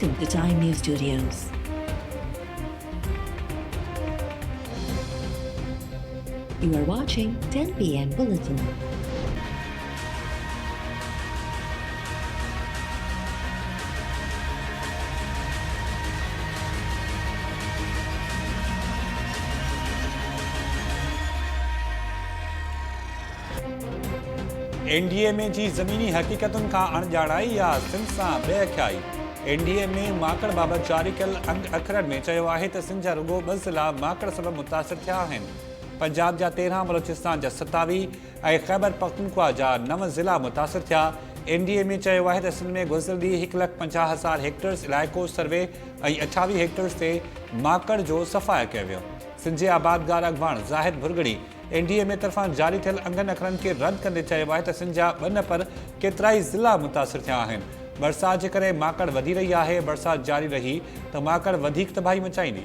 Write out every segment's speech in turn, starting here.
Welcome to Time News Studios. You are watching 10 p.m. Bulletin. NDA में जी ज़मीनी हक़ीक़तुनि खां अणॼाणाई या सिंध सां बेअख्याई। एनडीए में माकड़ बाबति जारी कयल अंग अखरनि में चयो आहे त सिंध जा रुॻो 2 ज़िला माकड़ सबबि मुतासिर थिया आहिनि। पंजाब जा 13, बलोचिस्तान जा 27 ऐं ख़ैबर पख्तूनख्वा जा 9 ज़िला मुतासिर थिया। एनडीए में चयो आहे त सिंध में गुज़िरियल ॾींहुं 1,50,000 हेक्टेयर्स इलाइक़ो सर्वे ऐं 28 हेक्टेयर्स ते माकड़ जो सफ़ाया कयो वियो। सिंध जे आबादगार अॻवान ज़ाहिद भुरगड़ी एनडीए में तरफ़ां जारी थियल अंगनि अखरनि खे रद्द कंदे चयो आहे त सिंध जा 2 न पर केतिराई ज़िला मुतासिर थिया आहिनि। बरसाति जे करे माकड़ वधी रही आहे। बरसाति जारी रही त माकड़ वधीक तबाही मचाईंदी।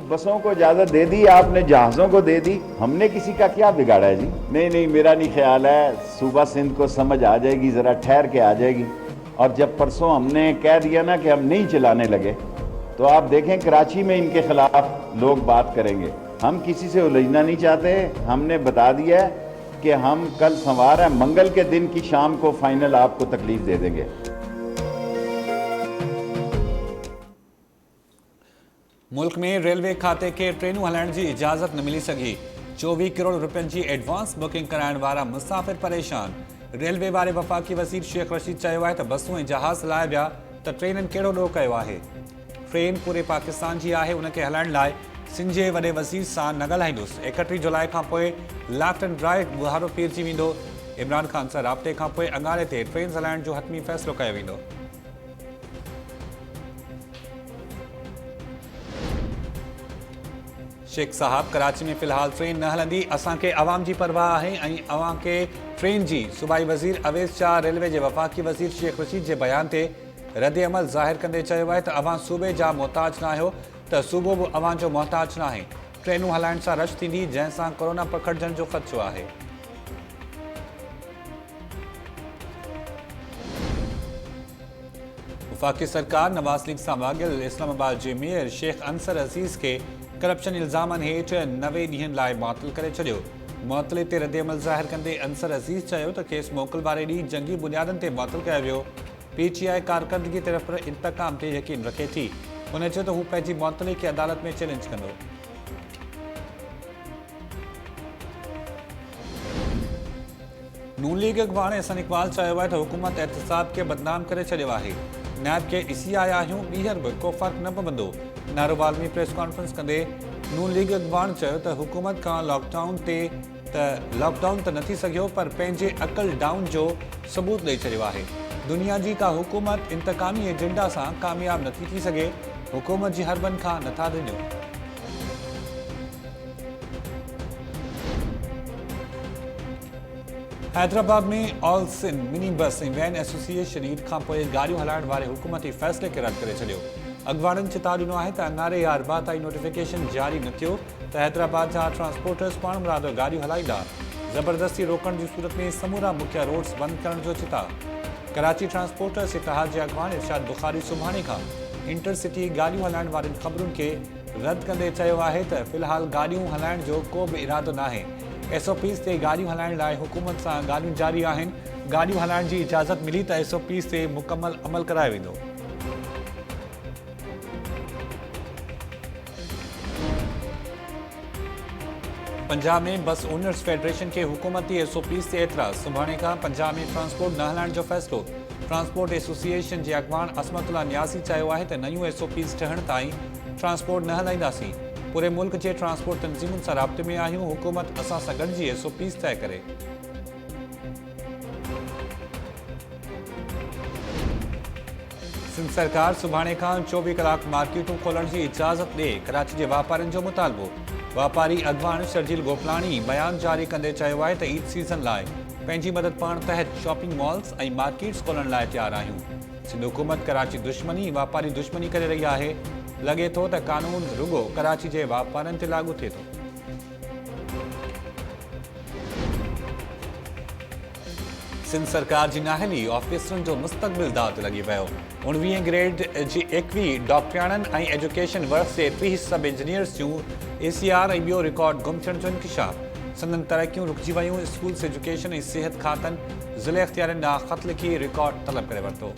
बसों को इजाजत दे दी आपने, जहाज़ों को दे दी, हमने किसी का क्या बिगाड़ा है जी? नहीं, मेरा नहीं ख्याल है। सूबा सिंध को समझ आ जाएगी, ज़रा ठहर के आ जाएगी। और जब परसों हमने कह दिया ना कि हम नहीं चलाने लगे, तो आप देखें कराची में इनके खिलाफ लोग बात करेंगे। हम किसी से उलझना नहीं चाहते। हमने बता दिया है कि हम कल संवार है, मंगल के दिन की शाम को फाइनल आपको तकलीफ दे देंगे। मुल्क में रेलवे खाते के ट्रेनूं हलाइण जी इजाज़त न मिली सघी। 24 करोड़ रुपयनि जी एडवांस बुकिंग कराइण वारा मुसाफ़िर परेशान। रेलवे वारे वफ़ाक़ी वज़ीर शेख रशीद चयो आहे त बसूं ऐं जहाज़ हलाया विया त ट्रेननि कहिड़ो ॾोह कयो आहे। ट्रेन पूरे पाकिस्तान जी आहे, उनखे हलाइण लाइ सिंध जे वॾे वज़ीर सां न ॻाल्हाईंदुसि। 31 जुलाई खां पोइ लेफ्ट एंड राइट मुहारो पीरजी वेंदो। इमरान ख़ान सां राब्ते खां पोइ अङारे ते ट्रेन हलाइण जो हतमी फ़ैसिलो कयो वेंदो। शेख साहब, कराची में फ़िलहाल ट्रेन न हलंदी। असांखे अवाम जी परवाह आहे ऐं अवां खे ट्रेन जी। सूबाई वज़ीर अवेस शाह रेलवे जे वफ़ाक़ी वज़ीर शेख रशीद जे बयान ते रद्द अमल ज़ाहिर कंदे चयो आहे त अवां सूबे जा मोहताज न आहियो, त सूबो बि अवां जो मोहताज न आहे। ट्रेनूं हलाइण सां रश थींदी, जंहिंसां कोरोना पखिड़जण जो ख़दशो आहे। वफ़ाक़ी सरकार नवाज़ लीग सां वाॻियल इस्लामाबाद जे मेयर शेख अंसर अज़ीज़ खे करप्शन इल्ज़ामनि हेठि 90 ॾींहंनि लाइ मुअतल करे छॾियो। मुअतले ते रद्द अमल ज़ाहिर कंदे अंसर अज़ीज़ चयो त केस मोकल वारे ॾींहुं जंगी बुनियादनि ते मुअतल कयो वियो। पीटीआई कारकर्दगी तरफ़ इंतकाम ते यकीन रखे थी। हुन चयो त हू पंहिंजी मुअतले खे अदालत में चैलेंज कंदो। नून लीग अॻवान अहसन इक़बाल चयो आहे त हुकूमत एहतसाब खे बदनाम करे छॾियो आहे। नैब खे ॾिसी आया आहियूं, ॿीहर बि को फ़र्क़ु न पवंदो। नारोवाल में प्रेस कॉन्फ्रेंस कंदे नून लीग अॻवान चयो त हुकूमत खां लॉकडाउन त न थी सघियो, पर पंहिंजे अकल डाउन जो सबूत ॾेई छॾियो आहे। दुनिया जी का हुकूमत इंतकामी एजेंडा सां कामयाब नथी थी सघे। हुकूमत जी हरबनि खां नथा ॾिजो। हैदराबाद में ऑल सिंध मिनी बस ऐं वैन एसोसिएशन ईद खां पोइ गाॾियूं हलाइण वारे हुकूमती फ़ैसिले खे रद्द करे छॾियो। अॻवाननि चिता ॾिनो आहे त अङारे या अरबा ताईं नोटिफिकेशन जारी न थियो त हैदराबाद जा ट्रांसपोर्टर्स पाण मुरादो गाॾियूं हलाईंदा। ज़बरदस्ती रोकण जी सूरत में समूरा मुख्य रोड्स बंदि करण जो चिता। कराची ट्रांसपोर्टर्स इतिहाद जे अॻवान इरशाद बुखारी सुभाणे खां इंटरसिटी गाॾियूं हलाइण वारनि ख़बरुनि खे रद्द कंदे चयो आहे त फ़िलहाल गाॾियूं हलाइण जो को बि इरादो न आहे। एसओपीज़ ते गाॾियूं हलाइण लाइ हुकूमत सां ॻाल्हियूं जारी आहिनि। गाॾियूं हलाइण जी इजाज़त मिली त एसओपीज़ ते मुकमल अमल करायो वेंदो। पंजाब में बस ओनर्स फेडरेशन के हुकूमती एसओपीज़ ते एतराज़। सुभाणे खां पंजाब में ट्रांसपोर्ट न हलाइण जो फ़ैसिलो। ट्रांसपोर्ट एसोसिएशन जे अॻवान असमतुल्ला न्यासी चयो आहे त नयूं एसओपीज़ ठहण ताईं ट्रांसपोर्ट न हलाईंदासीं। पूरे मुल्क जे ट्रांसपोर्ट तंज़ीमुनि सां राब्ते में आहियूं। हुकूमत असां सां गॾिजी एसओपीज़ तय करे। सिंध सरकार सुभाणे खां 24 कलाक मार्केटूं खोलण जी इजाज़त ॾे। कराची जे वापारियुनि जो मुतालबो। वापारी अॻवान शर्जील गोपलाणी बयान जारी कंदे चयो आहे त ईद सीज़न लाइ पंहिंजी मदद पाण तहत शॉपिंग मॉल्स ऐं मार्केट्स खोलण लाइ तयारु आहियूं। सिंध हुकूमत कराची दुश्मनी वापारी दुश्मनी करे रही आहे। लॻे थो त कानून रुॻो कराची जे वापारनि ते लागू थिए थो। सिंध सरकार जी नाहली ऑफिसरनि जो मुस्तक़बिल दाव ते लॻी पियो। 19 ग्रेड जी 21 डॉक्टरियाणनि ऐं एजुकेशन वर्क से 30 सब इंजीनियर्स जूं ACR ऐं ॿियो रिकॉर्ड गुम थियण जो इंकशाफ। संदन तरक़ियूं रुकिजी वयूं। स्कूल्स एजुकेशन ऐं सिहत खातनि ज़िले इख़्तियारनि ॾांहुं ख़त लिखी रिकॉर्ड तलब करे वरितो।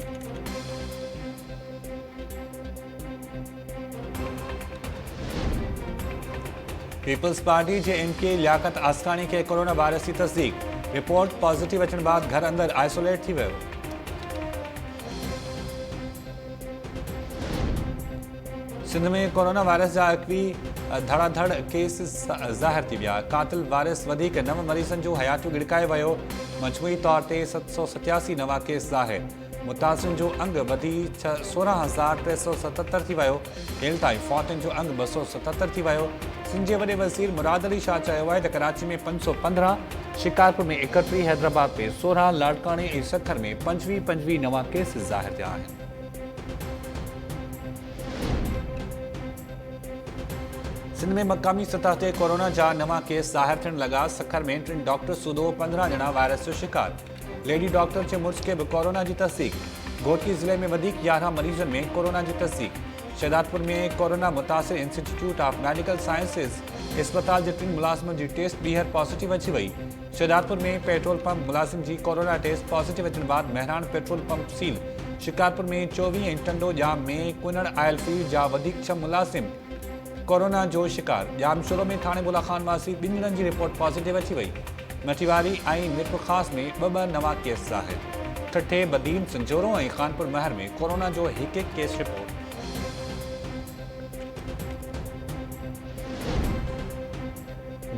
पीपल्स पार्टी जे MK लियाकत आसकानी खे कोरोना वायरस जी तस्दीक। रिपोर्ट पॉजिटिव अचण बाद घर अंदर आइसोलेट थी वियो। सिंध में कोरोना वायरस जा 21 धड़ाधड़ केस ज़ाहिर थी विया। कातिल वायरस वधीक 9 मरीज़नि जो हयातियूं गिड़काए वियो। मजमूई तौर ते 787 नवां केस ज़ाहिर। मुतासिरनि जो अंग वधी 16,377 थी वियो। हेल ताईं फौतनि जो अंग 277 थी वियो। सिंध जे वॾे वज़ीर मुराद अली शाह चयो आहे त कराची में 515, शिकारपुर में 31, हैदराबाद में 16, लाड़काणे ऐं सखर में 25 नवां केस ज़ाहिर थिया आहिनि। सिंध में मक़ामी सतह ते कोरोना जा नवां केस ज़ाहिर थियण लॻा। सखर में 3 डॉक्टर सूदो, 15 ॼणा वायरस जो शिकार। लेडी डॉक्टर जे मुड़ुस खे बि कोरोना जी तस्दीक। घोटकी ज़िले में वधीक 11 मरीज़नि में कोरोना जी तस्दीक। शहदादपुर में कोरोना मुतासिर इंस्टीट्यूट ऑफ मेडिकल साइंसिस इस्पताल जे 3 मुलाज़िमनि जी टेस्ट ॿीहर पॉजिटिव अची वई। शहदादपुर में पेट्रोल पंप मुलाज़िम जी कोरोना टेस्ट पॉजिटिव अचण बाद महरान पेट्रोल पंप सील। शिकारपुर में 24 ऐं टंडो जाम में कुनड़ आयल फील्ड जा वधीक 6 मुलाज़िम कोरोना जो शिकार। जाम शुरू में थाणे बुला खान वासी 2 ॼणनि जी रिपोर्ट पॉजिटिव अची वई। मठीवारी ऐं मिरपुर ख़ास में 2 नवां केस ज़ाहिर। ठठे, बदीन, संजोरो ऐं खानपुर महर में कोरोना जो हिकु case report.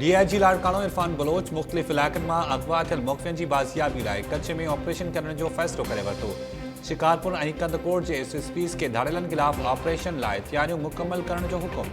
DIG Larkana Irfan Baloch मुख़्तलिफ़ इलाइक़नि मां अगवा थियल मौक़िफ़नि जी बाज़ियाबी लाइ कच्छ में ऑपरेशन करण जो फ़ैसिलो करे वरितो। शिकारपुर ऐं कंदकोट जे SSPs खे धाड़ेलनि ख़िलाफ़ ऑपरेशन लाइ तयारियूं मुकमल करण जो हुकुम।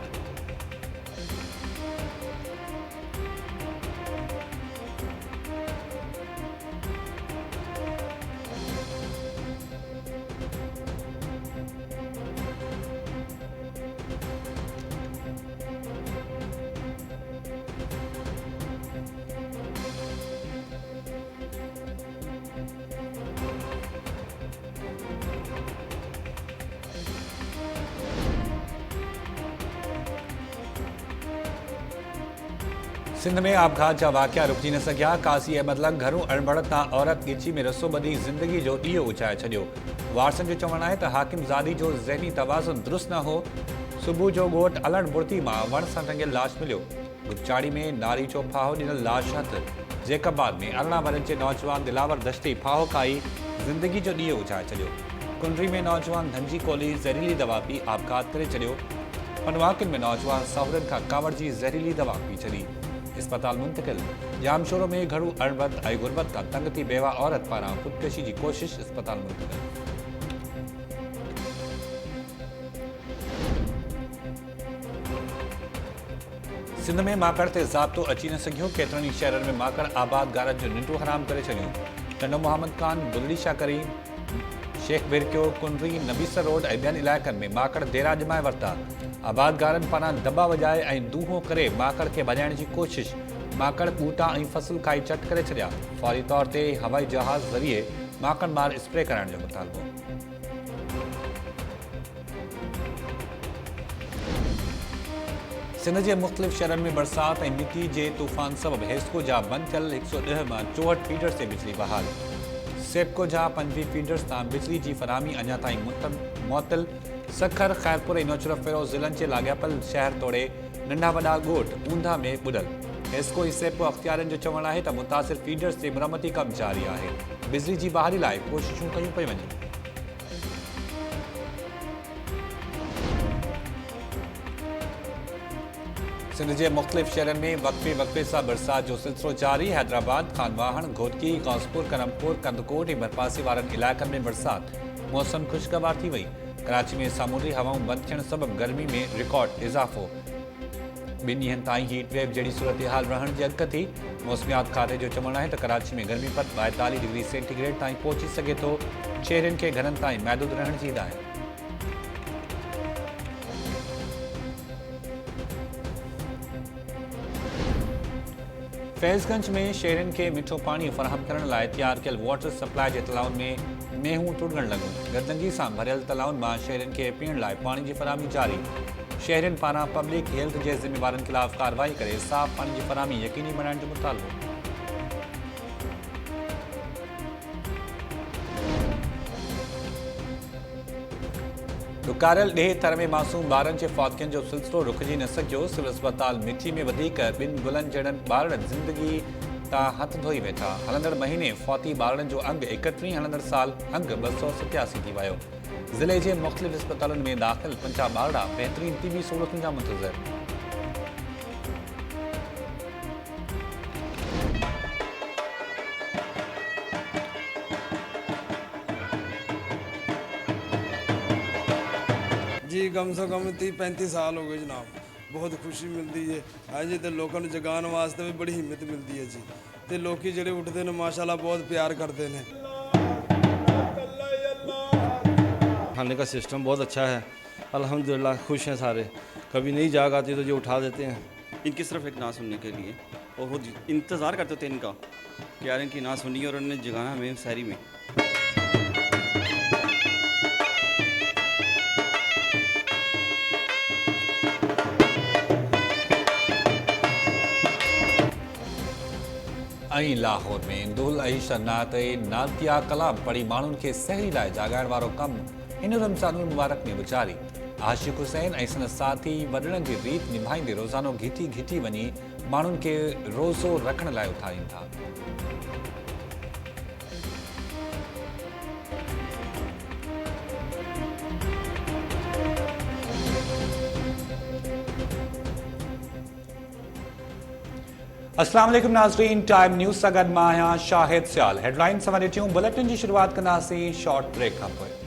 सिंध में आपघात जा वाक़िया रुकिजी न सघिया। कासी अहमद लंग घरू अणबड़त तां औरत ॻिची में रसो ॿधी ज़िंदगी जो ॾीओ उचाए छॾियो। वारसनि जो चवणु आहे त हाकिम ज़ादी जो ज़हनी तवाज़ुन दुरुस्त न हो। सुबुह जो ॻोठ अलण बुर्ती मां वण सां टंगियल लाश मिलियो। गुपचाड़ी में नारी जो फाहो ॾिनल लाश हथ। जैकबाद में 18 वरनि जे नौजवान दिलावर दश्ती फाहो खाई ज़िंदगी जो ॾीओ उचाए छॾियो। कुंडरी में नौजवान धनजी कोली ज़हरीली दवा पी आपघात करे छॾियो। पनवाकिन में नौजवान साहुरनि खां कावड़ जी ज़हरीली दवा पी छॾी। अस्पताल मुंतकिल। जामशोरो में घरू अणबत ऐं गुरबत खां तंग थी बेवा औरत पारां ख़ुदकुशी जी कोशिश। अस्पताल मुंतकिल। सिंध में माकड़ ते ज़ाब्तो अची न सघियो। केतिरनि ई शहरनि में माकड़ आबाद गारनि जो निंडूं हराम करे छॾियूं। टंडो मोहम्मद खान, बुलड़ी शाह करीम, शेख बिरकियो, कुंडरी, नबीसर रोड ऐं ॿियनि इलाइक़नि में माकड़ देरा जमाए वरिता। आबाद गारनि पारां दॿा वॼाए ऐं दूहो करे माकड़ खे भॼाइण जी कोशिश। माकड़ ॿूटा ऐं फसल खाई चट करे छॾिया। फौरी तौर ते हवाई जहाज़ ज़रिए माकड़ मार स्प्रे कराइण जो मुतालबो। सिंध जे मुख़्तलिफ़ शहरनि में बरसात ऐं मिटी जे तूफ़ान सबबि हेस्को जा बंदि थियल 110 मां 64 फीडर्स ते बिजली बहाल। सेप्को जा 25 फीडर्स तां बिजली जी फरहमी अञा ताईं मुअत्तल। सखर, खैरपुर ऐं नौशरफ फ़िरोज़ ज़िलनि जे लाॻापियल शहर तोड़े नंढा वॾा ॻोठ ऊंधा में ॿुॾल। हेस्को ऐं सेप्को अख़्तियारनि जो चवणु आहे त मुतासिर फीडर्स ते मरमती कमु जारी आहे। बिजली जी बहाली लाइ कोशिशूं कयूं पयूं वञनि। सिंध जे मुख़्तलिफ़ शहरनि में वक़्फ़े सां बरसात जो सिलसिलो जारी। हैदराबाद, खानवाहण, घोटकी, गौसपुर, करमपुर, कंदकोट ऐं भरपासे वारनि इलाइक़नि में बरसात। मौसम ख़ुशगवार थी वई। कराची में सामूंडी हवाऊं बंदि थियण सबबि गर्मी में रिकॉर्ड इज़ाफ़ो। 2 ॾींहनि ताईं हीट वेव जहिड़ी सूरत-हाल रहण जी अॻकथी थी। मौसमियात खाते जो चवणु आहे त कराची में गर्मीपद 42 डिग्री सेंटीग्रेड ताईं पहुची सघे थो। शहरियुनि खे घरनि ताईं महदूद रहण जी हिदायत। फैज़गंज में शहरनि खे मिठो पानी फराहम करण लाइ तैयार कयल वाटर सप्लाई जे तलाउनि में मेहूं टुटण लॻियूं। गंदगी सां भरियल तलाउनि मां शहरनि खे पीअण लाइ पाणी जी फराहमी जारी। शहरनि पारां पब्लिक हेल्थ जे ज़िम्मेवारनि ख़िलाफ़ कार्रवाई करे साफ़ पानी जी फराहमी यकीनी बणाइण जो मुतालबो। ॾुकारियल ॾेह थर में मासूम ॿारनि जे फौतगियुनि जो सिलसिलो रुकिजी न सघियो। सिविल अस्पताल मिठी में वधीक ॿिनि गुलनि जहिड़नि ॿारनि ज़िंदगी तां हथ धोई वेठा। हलंदड़ महीने फौती ॿारनि जो अंग 31, हलंदड़ साल अंग 287 थी वियो। ज़िले जे मुख़्तलिफ़ अस्पतालनि में दाख़िल 50 ॿारड़ा बहितरीन तिबी सहूलियतुनि जा मुंतज़िर। जी कम से कम 30-35 साल हो गए जनाब। बहुत खुशी मिलती है हाँ जी। तो लोगों को जगाने वास्ते भी बड़ी हिम्मत मिलती है जी। तो लोग ਜਿਹੜੇ उठते हैं माशाल्लाह बहुत प्यार करते हैं। खाने का सिस्टम बहुत अच्छा है, अल्हम्दुलिल्लाह खुश हैं सारे। कभी नहीं जाग आती तो जो उठा देते हैं। इनकी सिर्फ एक ना सुनने के लिए और वो इंतज़ार करते थे इनका कि यार इनकी ना सुनिए और उन्हें जगाना हमें शहरी में। लाहौर में दुल शरनात नातिया कलाम पढ़ी माण्हुनि खे सहरी लाइ जाॻाइण वारो कमु हिन रमज़ानुल मुबारक में बि जारी। आशिक़ हुसैन ऐं संदसि साथी वॾड़नि जी रीत निभाईंदे रोज़ानो घिटी घिटी वञी माण्हुनि खे रोज़ो रखण लाइ उथारीनि था। अस्सलाम वालेकुम नाज़रीन, टाइम न्यूज़ सां गॾु मां आहियां शाहिद सियाल। हेडलाइन सां वॾी बुलेटिन जी शुरूआत कंदासीं शॉर्ट ब्रेक खां पोइ।